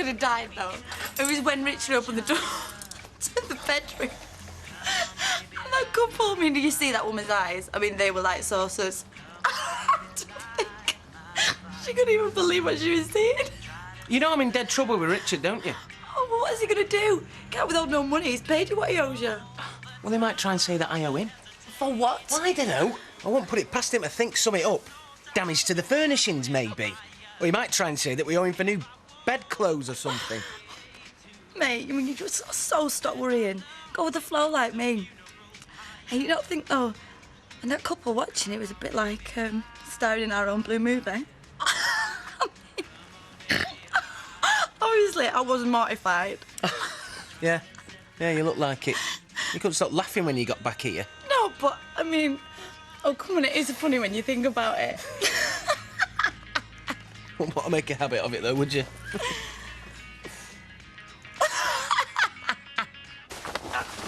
should have died, though. It was when Richard opened the door to the bedroom. And that couple, I mean, did you see that woman's eyes? I mean, they were like saucers. I don't think she couldn't even believe what she was seeing. You know I'm in dead trouble with Richard, don't you? Oh, well, what is he going to do? Can't withhold no money. He's paid you what he owes you. Well, they might try and say that I owe him. For what? Well, I don't know. I won't put it past him to think something up. Damage to the furnishings, maybe. Or he might try and say that we owe him for new bedclothes or something. Mate, I mean, you just so stop worrying. Go with the flow like me. Hey, you don't think, though, and that couple watching it was a bit like starring in our own blue movie? I mean, obviously, I was mortified. Yeah, you look like it. You couldn't stop laughing when you got back here. No, but, I mean, oh, come on, it is funny when you think about it. Wouldn't want to make a habit of it, though, would you?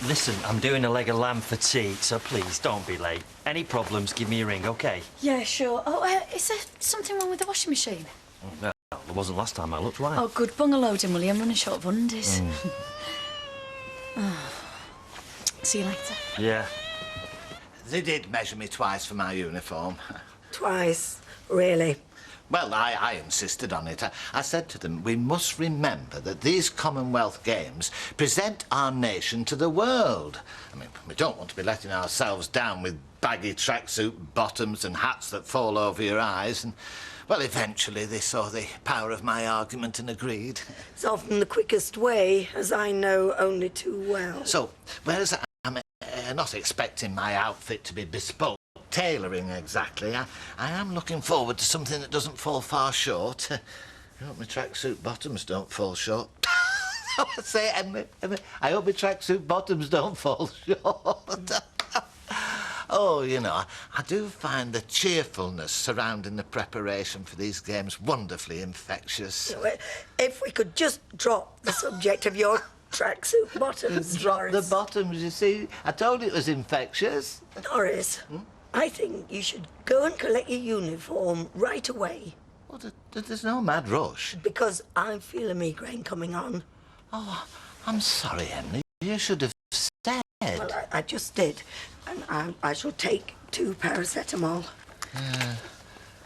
Listen, I'm doing a leg of lamb for tea, so please don't be late. Any problems, give me a ring, OK? Yeah, sure. Oh, is there something wrong with the washing machine? Well, there wasn't last time I looked. Why? Oh, good. Bung a load in, will you? I'm running short of undies. Oh. See you later. Yeah. They did measure me twice for my uniform. Twice? Really? Well, I insisted on it. I said to them, we must remember that these Commonwealth Games present our nation to the world. I mean, we don't want to be letting ourselves down with baggy tracksuit bottoms and hats that fall over your eyes. And, well, eventually they saw the power of my argument and agreed. It's often the quickest way, as I know only too well. So, whereas I'm not expecting my outfit to be bespoke, tailoring exactly, I am looking forward to something that doesn't fall far short. I hope my tracksuit bottoms don't fall short. I say, Emily, I hope my tracksuit bottoms don't fall short. Oh, you know, I do find the cheerfulness surrounding the preparation for these games wonderfully infectious. If we could just drop the subject of your tracksuit bottoms, Drop Doris. the bottoms, you see. I told you it was infectious. Doris, I think you should go and collect your uniform right away. Well, there's no mad rush. Because I feel a migraine coming on. Oh, I'm sorry, Emily. You should have said. Well, I just did. And I shall take 2 paracetamol.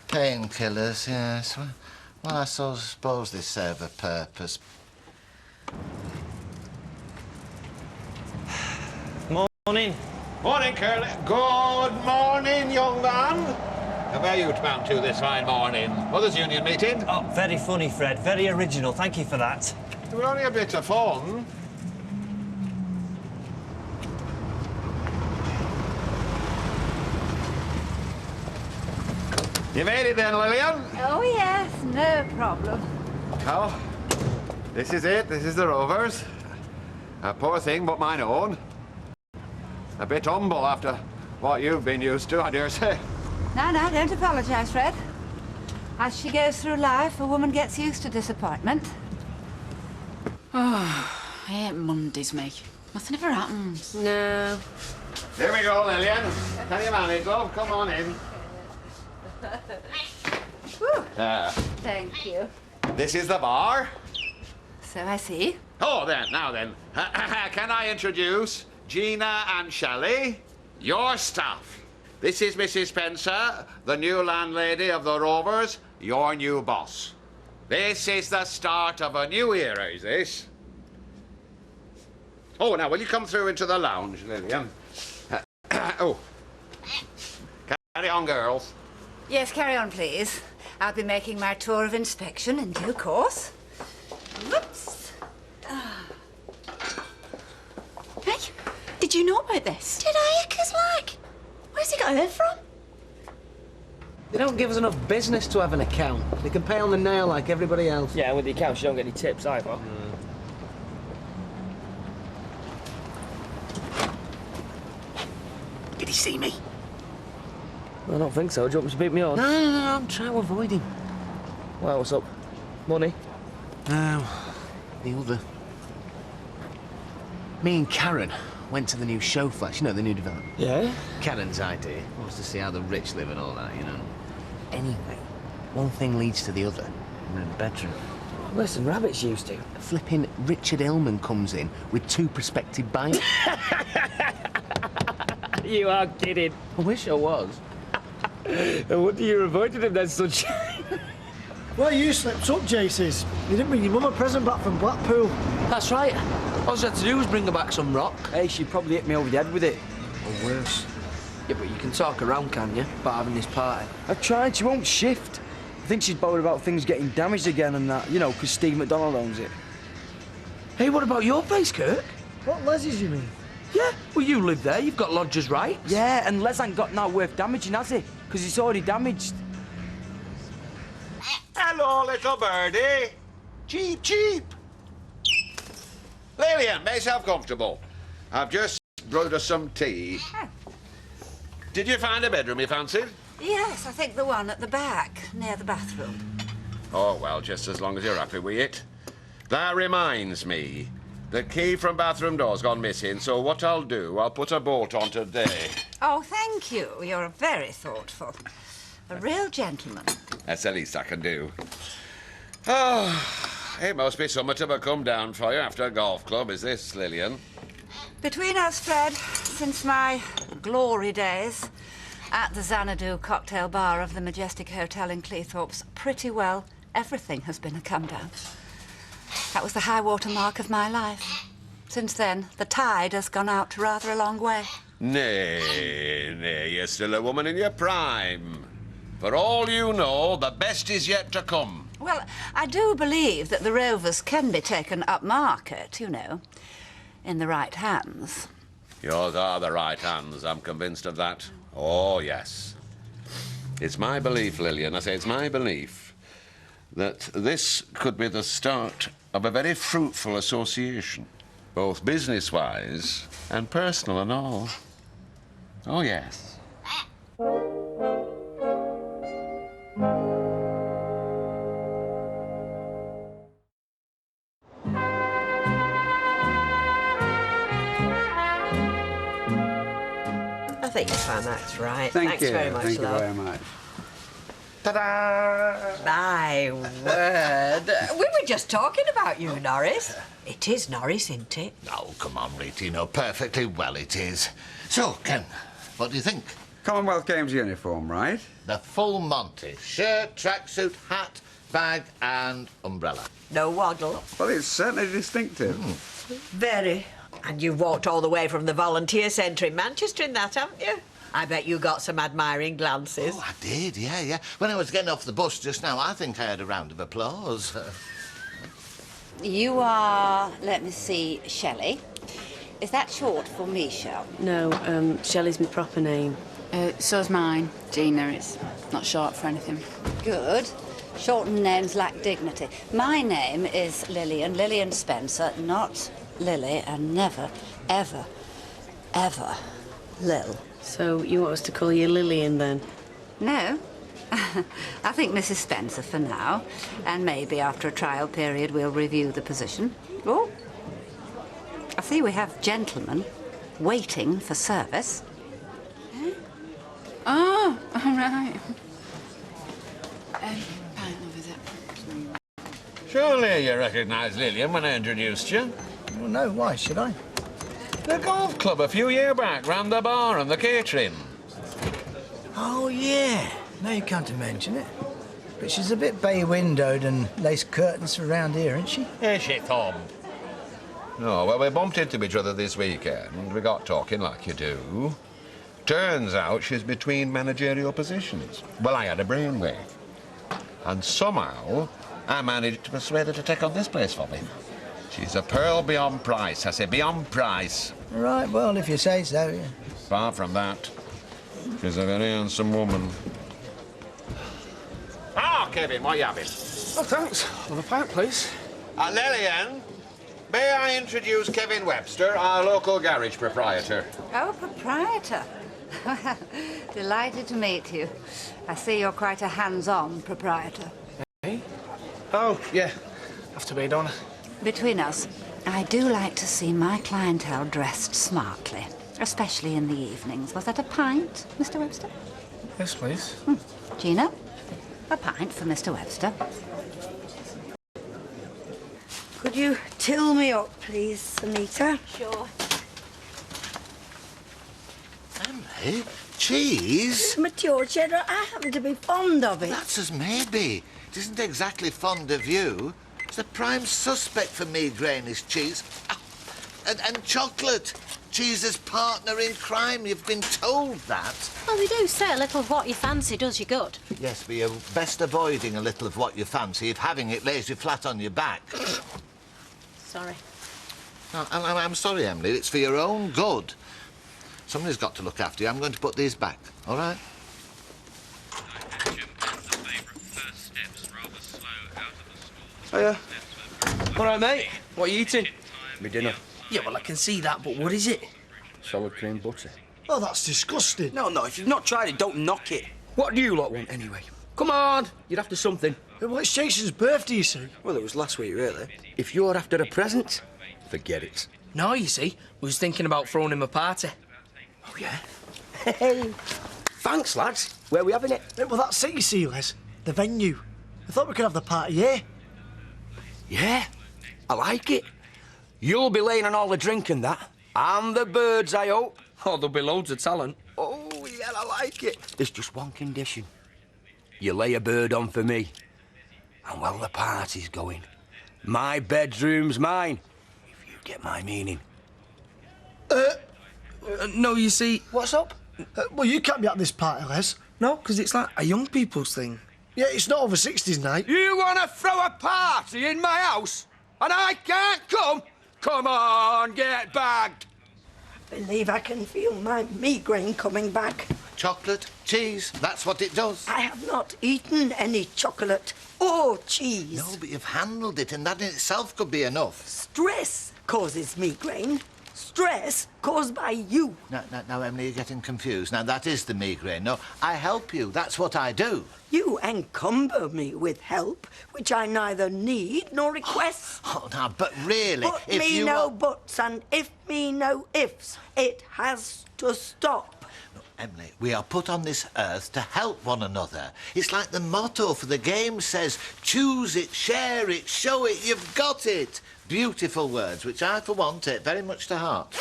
Painkillers, yes. Well, I suppose they serve a purpose. Morning. Morning, Curly. Good morning, young man. How are you bound to this fine morning? Mothers' Union meeting? Oh, very funny, Fred. Very original. Thank you for that. It was only a bit of fun. You made it then, Lillian? Oh, yes, no problem. Oh, this is it. This is the Rovers. A poor thing, but mine own. A bit humble after what you've been used to, I dare say. No, don't apologise, Fred. As she goes through life, a woman gets used to disappointment. Oh, I hate Mondays, me. Nothing ever happens. No. Here we go, Lillian. Can you manage, love? Come on in. Thank you. This is the bar. So I see. Oh, now then. Can I introduce Gina and Shelley, your staff? This is Mrs. Spencer, the new landlady of the Rovers, your new boss. This is the start of a new era, is this? Oh, now, will you come through into the lounge, Lillian? Oh. Carry on, girls. Yes, carry on, please. I'll be making my tour of inspection in due course. Whoops. Hey, did you know about this? Did I? 'Cause, like, where's he got her from? They don't give us enough business to have an account. They can pay on the nail like everybody else. Yeah, and with the accounts, you don't get any tips either. Did he see me? I don't think so. Do you want me to beat me on? No, I'm trying to avoid him. Well, what's up? Money? No, the other. Me and Karen went to the new show flash, you know, the new development. Yeah? Karen's idea was to see how the rich live and all that, you know. Anyway, one thing leads to the other. We're in the bedroom. Listen, rabbits used to. Flipping Richard Hillman comes in with 2 prospective bites. You are kidding. I wish I was. No wonder you avoided him then, sunshine. Well, you slept up, Jaces. You didn't bring your mum a present back from Blackpool. That's right. All I had to do was bring her back some rock. Hey, she probably hit me over the head with it. Or worse. Yeah, but you can talk around, can you, about having this party? I've tried, she won't shift. I think she's bothered about things getting damaged again and that, you know, because Steve McDonald owns it. Hey, what about your place, Kirk? What Leslie's, you mean? Yeah, well, you live there. You've got lodger's rights. Yeah, and Les ain't got no worth damaging, has he? Because it's already damaged. Hello, little birdie. Cheep, cheep. Lillian, make yourself comfortable. I've just brewed us some tea. Did you find a bedroom you fancied? Yes, I think the one at the back, near the bathroom. Oh, well, just as long as you're happy with it. That reminds me. The key from bathroom door's gone missing, so what I'll do, I'll put a bolt on today. Oh, thank you. You're very thoughtful. A real gentleman. That's the least I can do. Oh, it must be somewhat of a come down for you after a golf club, is this, Lillian? Between us, Fred, since my glory days at the Xanadu cocktail bar of the Majestic Hotel in Cleethorpes, pretty well everything has been a come down. That was the high water mark of my life. Since then, the tide has gone out rather a long way. Nay, nay, you're still a woman in your prime. For all you know, the best is yet to come. Well, I do believe that the Rovers can be taken upmarket, you know, in the right hands. Yours are the right hands, I'm convinced of that. Oh, yes. It's my belief, Lillian, I say it's my belief, that this could be the start of a very fruitful association, both business-wise and personal and all. Oh, yes. I think your plan act's right. Thank Thanks you. very much, Thank love. you very much. Ta-da! My word. We were just talking about you, Norris. It is Norris, isn't it? Oh, come on, Rita, you know perfectly well it is. So, Ken, what do you think? Commonwealth Games uniform, right? The full Monty. Shirt, tracksuit, hat, bag and umbrella. No waddle. Well, it's certainly distinctive. Very. And you've walked all the way from the volunteer centre in Manchester in that, haven't you? I bet you got some admiring glances. Oh, I did, yeah. When I was getting off the bus just now, I think I had a round of applause. You are, let me see, Shelley. Is that short for Michelle? No, Shelley's my proper name. So's mine, Gina. It's not short for anything. Good. Shortened names lack dignity. My name is Lillian Spencer, not Lily, and never, ever, ever Lil. So you want us to call you Lillian, then? No. I think Mrs. Spencer for now, and maybe after a trial period we'll review the position. Oh, I see we have gentlemen waiting for service. Oh, all right. Pint, love, is it? Surely you recognise Lillian when I introduced you. Well, no, why should I? The golf club a few years back, round the bar and the catering. Oh, yeah. Now you come to mention it. But she's a bit bay-windowed and lace curtains around here, isn't she? Is she, Tom? No, well, we bumped into each other this weekend. We got talking like you do. Turns out she's between managerial positions. Well, I had a brainwave. And somehow, I managed to persuade her to take on this place for me. She's a pearl beyond price. I say beyond price. Right, well, if you say so, yeah. Apart from that, she's a very handsome woman. Ah, Kevin, what are you having? Oh, thanks. Have a pint, please. Lillian, may I introduce Kevin Webster, our local garage proprietor? Oh, proprietor. Well, delighted to meet you. I see you're quite a hands-on proprietor. Hey? Oh, yeah. Have to be done. Between us, I do like to see my clientele dressed smartly, especially in the evenings. Was that a pint, Mr. Webster? Yes, please. Gina, a pint for Mr. Webster. Would you till me up, please, Anita? Sure. Emily, cheese? Mature cheddar, I happen to be fond of it. That's as maybe. It isn't exactly fond of you. It's the prime suspect for migraine is cheese. Ah, and chocolate. Cheese's partner in crime. You've been told that. Well, they do say a little of what you fancy does you good. Yes, but you're best avoiding a little of what you fancy if having it lays you flat on your back. Sorry. No, I'm sorry, Emily. It's for your own good. Somebody's got to look after you. I'm going to put these back, all right? Hiya. All right, mate. What are you eating? Me dinner. Yeah, well, I can see that, but what is it? Solid cream butter. Oh, that's disgusting. No, if you've not tried it, don't knock it. What do you lot want, anyway? Come on, you're after something. Well, it's Jason's birthday, you see. Well, it was last week, really. If you're after a present, forget it. No, you see, we was thinking about throwing him a party. Oh, yeah? Hey, thanks, lads. Where are we having it? Well, that's it, you see, Les. The venue. I thought we could have the party here. Yeah, I like it. You'll be laying on all the drink and that. And the birds, I hope. Oh, there'll be loads of talent. Oh, yeah, I like it. There's just one condition. You lay a bird on for me. And while the party's going, my bedroom's mine. If you get my meaning. No, you see... What's up? Well, you can't be at this party, Les. No, because it's like a young people's thing. Yeah, it's not over 60s night. You want to throw a party in my house? And I can't come? Come on, get bagged. I believe I can feel my migraine coming back. Chocolate, cheese, that's what it does. I have not eaten any chocolate or cheese. No, but you've handled it, and that in itself could be enough. Stress causes migraine. Stress caused by you. Now, Emily, you're getting confused. Now, that is the migraine. No, I help you. That's what I do. You encumber me with help, which I neither need nor request. Oh, now, but really, But if me you... no buts and if me no ifs. It has to stop. No, Emily, we are put on this earth to help one another. It's like the motto for the game says, choose it, share it, show it, you've got it. Beautiful words, which I, for one, take very much to heart.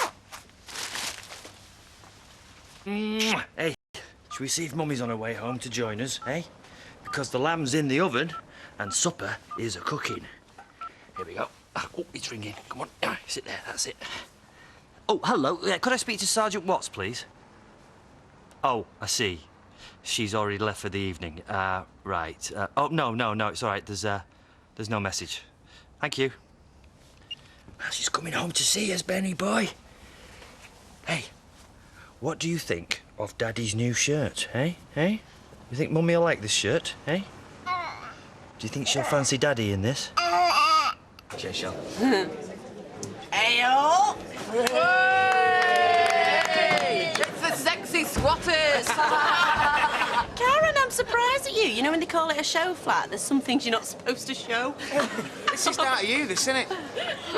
Hey, should we see if Mummy's on her way home to join us, eh? Because the lamb's in the oven and supper is a-cooking. Here we go. Oh, it's ringing. Come on, sit there, that's it. Oh, hello. Could I speak to Sergeant Watts, please? Oh, I see. She's already left for the evening. Right. Oh, no, it's all right. There's no message. Thank you. Well, she's coming home to see us, Benny boy. Hey, what do you think of Daddy's new shirt, eh? You think Mummy will like this shirt, eh? Do you think she'll fancy Daddy in this? Cheers, Shell. Ayo! It's the sexy squatters! Karen, I'm surprised at you. You know when they call it a show flat, there's some things you're not supposed to show. It's just out of you, this, isn't it?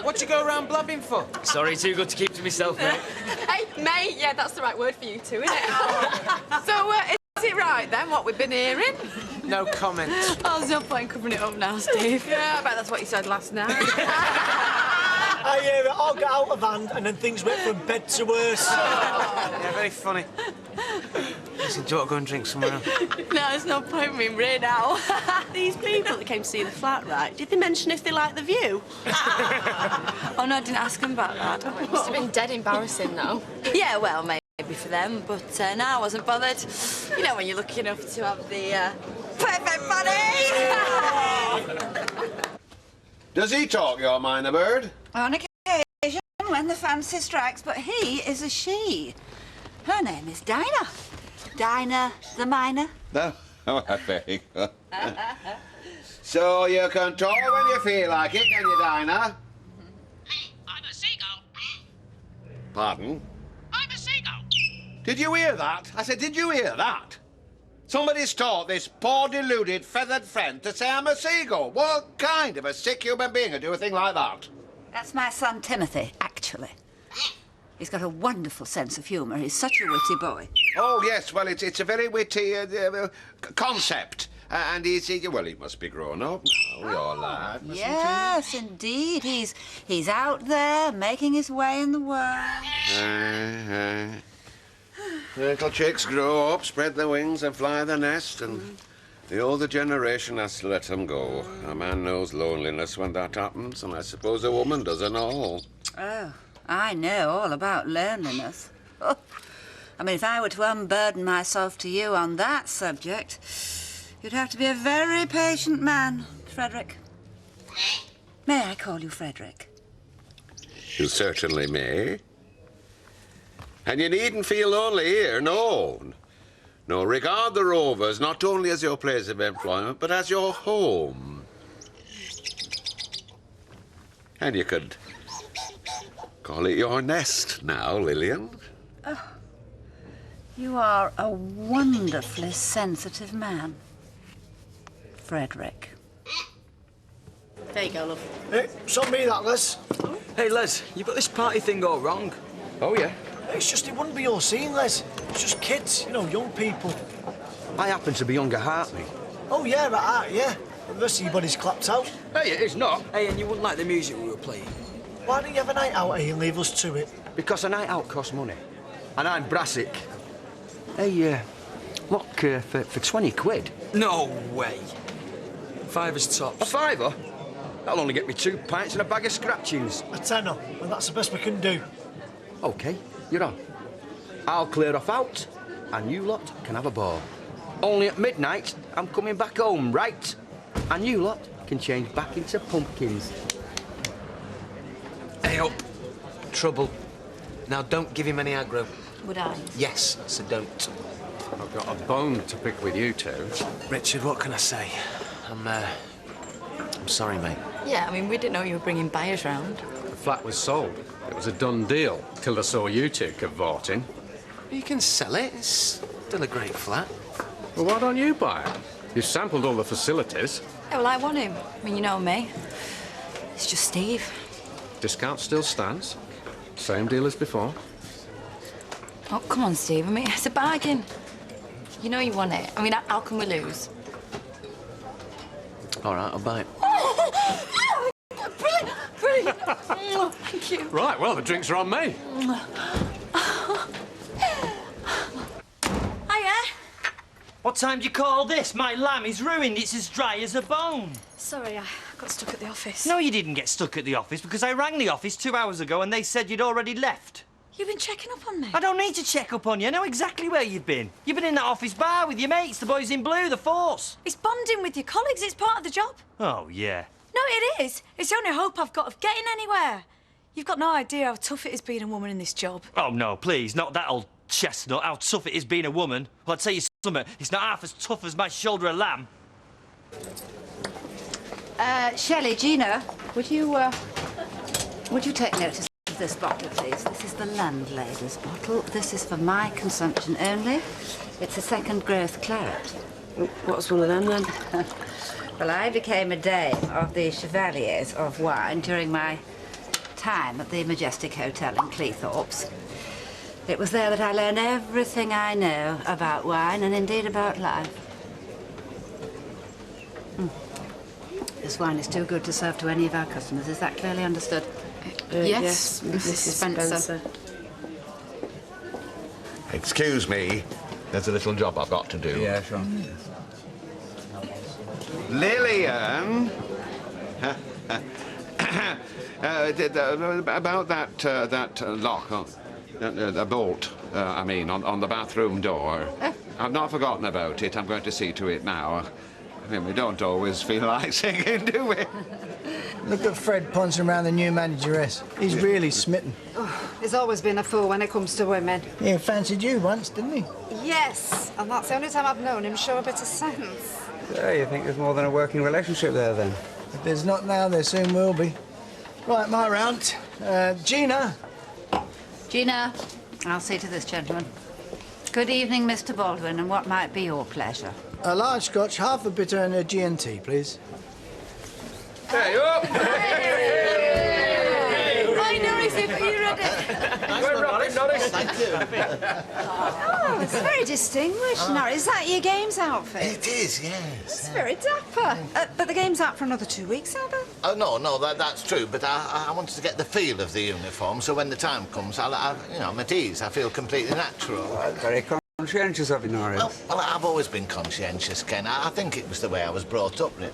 What you go around blabbing for? Sorry, too good to keep to myself, mate. Hey, mate, yeah, that's the right word for you too, isn't it? So, is it right then, what we've been hearing? No comment. Oh, there's no point in covering it up now, Steve. Yeah, I bet that's what you said last night. I hear it all got out of hand and then things went from bed to worse. Yeah, very funny. Listen, do you want to go and drink somewhere else? No, there's no point in being red now. These people that came to see the flat, right, did they mention if they like the view? Oh, no, I didn't ask them about that. It must have been dead embarrassing, though. Yeah, well, maybe for them, but no, I wasn't bothered. You know, when you're lucky enough to have the perfect buddy. Does he talk, your minor bird? On occasion, when the fancy strikes, but he is a she. Her name is Dinah. Dinah the Minor. No. Oh, very good. So you can talk when you feel like it, can you, Dinah? I'm a seagull. Pardon? I'm a seagull. Did you hear that? I said, did you hear that? Somebody's taught this poor, deluded, feathered friend to say I'm a seagull. What kind of a sick human being would do a thing like that? That's my son Timothy, actually. He's got a wonderful sense of humour. He's such a witty boy. Oh, yes, well, it's a very witty concept. And is he... Well, he must be grown up now, your lad, mustn't Yes, indeed. He's out there making his way in the world. Little chicks grow up, spread their wings and fly the nest, and the older generation has to let them go. A man knows loneliness when that happens, and I suppose a woman doesn't all. Oh, I know all about loneliness. Oh, I mean, if I were to unburden myself to you on that subject, you'd have to be a very patient man, Frederick. May I call you Frederick? You certainly may. And you needn't feel lonely here, no. No, regard the Rovers not only as your place of employment, but as your home. And you could call it your nest now, Lillian. Oh, you are a wonderfully sensitive man, Frederick. There you go, love. Hey, it's on me, that, Les. Hey, Les, you've got this party thing all wrong. Oh, yeah? It's just, it wouldn't be all scene, Les. It's just kids, you know, young people. I happen to be young at heart, me. Oh, yeah, at heart, yeah. But the rest of your body's clapped out. Hey, it is not. Hey, and you wouldn't like the music we were playing. Why don't you have a night out here and leave us to it? Because a night out costs money. And I'm Brassic. Hey, look, for 20 quid? No way. Fiver's tops. A fiver? That'll only get me 2 pints and a bag of scratchings. A tenner, and that's the best we can do. OK, you're on. I'll clear off out, and you lot can have a ball. Only at midnight, I'm coming back home, right? And you lot can change back into pumpkins. Hey, up. Trouble. Now, don't give him any aggro. Would I? Yes, so don't. I've got a bone to pick with you two. Richard, what can I say? I'm sorry, mate. Yeah, I mean, we didn't know you were bringing buyers round. The flat was sold. It was a done deal till I saw you two cavorting. You can sell it. It's still a great flat. Well, why don't you buy it? You've sampled all the facilities. Yeah, well, I want him. I mean, you know me. It's just Steve. Discount still stands. Same deal as before. Oh, come on, Steve. I mean, it's a bargain. You know you want it. I mean, how can we lose? All right, I'll buy it. Brilliant! Brilliant! Oh, thank you. Right, well, the drinks are on me. Hiya. What time do you call this? My lamb is ruined. It's as dry as a bone. Sorry, I got stuck at the office. No, you didn't get stuck at the office because I rang the office 2 hours ago and they said you'd already left. You've been checking up on me? I don't need to check up on you. I know exactly where you've been. You've been in that office bar with your mates, the boys in blue, the Force. It's bonding with your colleagues. It's part of the job. Oh, yeah. No, it is. It's the only hope I've got of getting anywhere. You've got no idea how tough it is being a woman in this job. Oh, no, please, not that old chestnut. How tough it is being a woman. Well, I'd tell you something. It's not half as tough as my shoulder of lamb. Shelley, Gina, would you take notice of this bottle, please? This is the landlady's bottle. This is for my consumption only. It's a second growth claret. What's one of them, then? Well, I became a dame of the Chevaliers of Wine during my time at the Majestic Hotel in Cleethorpes. It was there that I learned everything I know about wine and indeed about life. This wine is too good to serve to any of our customers. Is that clearly understood? Yes, Mrs. Spencer. Excuse me. There's a little job I've got to do. Yeah, sure. Lillian! About that lock, the bolt, on the bathroom door. I've not forgotten about it. I'm going to see to it now. I mean, we don't always feel like singing, do we? Look at Fred pouncing around the new manageress. He's really smitten. Oh, he's always been a fool when it comes to women. He fancied you once, didn't he? Yes, and that's the only time I've known him show a bit of sense. So you think there's more than a working relationship there, then? If there's not now, there soon will be. Right, my round. Gina. Gina, I'll see to this, gentleman. Good evening, Mr. Baldwin, and what might be your pleasure? A large scotch, half a bitter and a G&T, please. Hey, up! I know, Steve, are you ready? Thank you. Oh, it's very distinguished, Norris. Is that your games outfit? It is, yes. It's very dapper. But the game's out for another 2 weeks, are they? Oh, no, that's true, but I wanted to get the feel of the uniform, so when the time comes, I'm at ease. I feel completely natural. Very conscientious of you, Norris. Well, I've always been conscientious, Ken. I think it was the way I was brought up, really.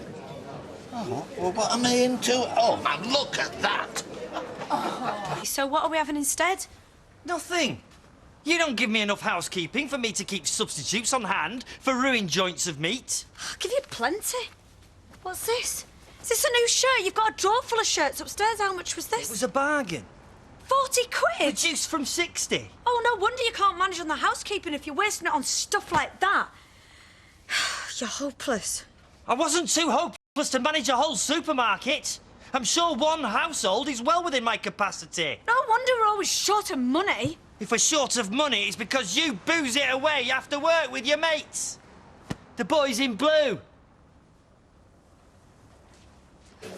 Oh, well, what am I into? Oh, man, look at that! Oh. So what are we having instead? Nothing. You don't give me enough housekeeping for me to keep substitutes on hand for ruined joints of meat. I'll give you plenty. What's this? Is this a new shirt? You've got a drawer full of shirts upstairs. How much was this? It was a bargain. 40 quid? Reduced from 60. Oh, no wonder you can't manage on the housekeeping if you're wasting it on stuff like that. You're hopeless. I wasn't too hopeless to manage a whole supermarket. I'm sure one household is well within my capacity. No wonder we're always short of money. If we're short of money, it's because you booze it away after work with your mates. The boys in blue.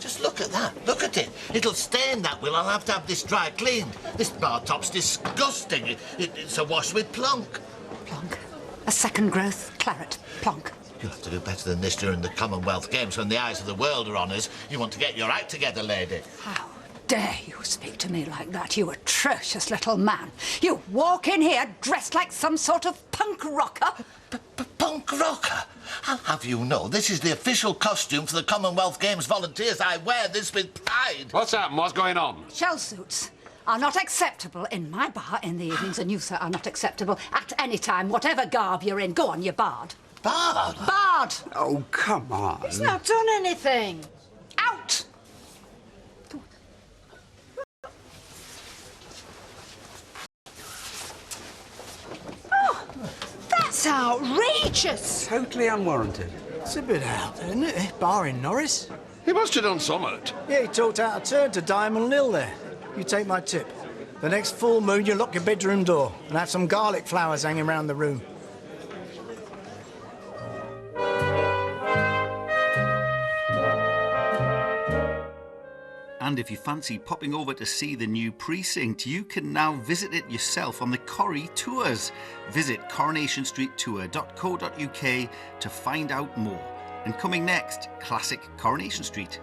Just look at that. Look at it. It'll stain, that will. I'll have to have this dry cleaned. This bar top's disgusting. It's a wash with plonk. Plonk. A second growth claret. Plonk. You'll have to do better than this during the Commonwealth Games when the eyes of the world are on us. You want to get your act together, lady. How dare you speak to me like that, you atrocious little man. You walk in here dressed like some sort of punk rocker. Punk rocker? I'll have you know, this is the official costume for the Commonwealth Games volunteers. I wear this with pride. What's happened? What's going on? Shell suits are not acceptable in my bar in the evenings, and you, sir, are not acceptable at any time, whatever garb you're in. Go on, you bard. Bard? Bard! Oh, come on. He's not done anything. Out! Oh, that's outrageous! Totally unwarranted. It's a bit out there, isn't it? Barring Norris. He must have done something. Yeah, he talked out of turn to Diamond Lil there. You take my tip. The next full moon, you lock your bedroom door and have some garlic flowers hanging around the room. And if you fancy popping over to see the new precinct, you can now visit it yourself on the Corrie Tours. Visit coronationstreettour.co.uk to find out more. And coming next, classic Coronation Street.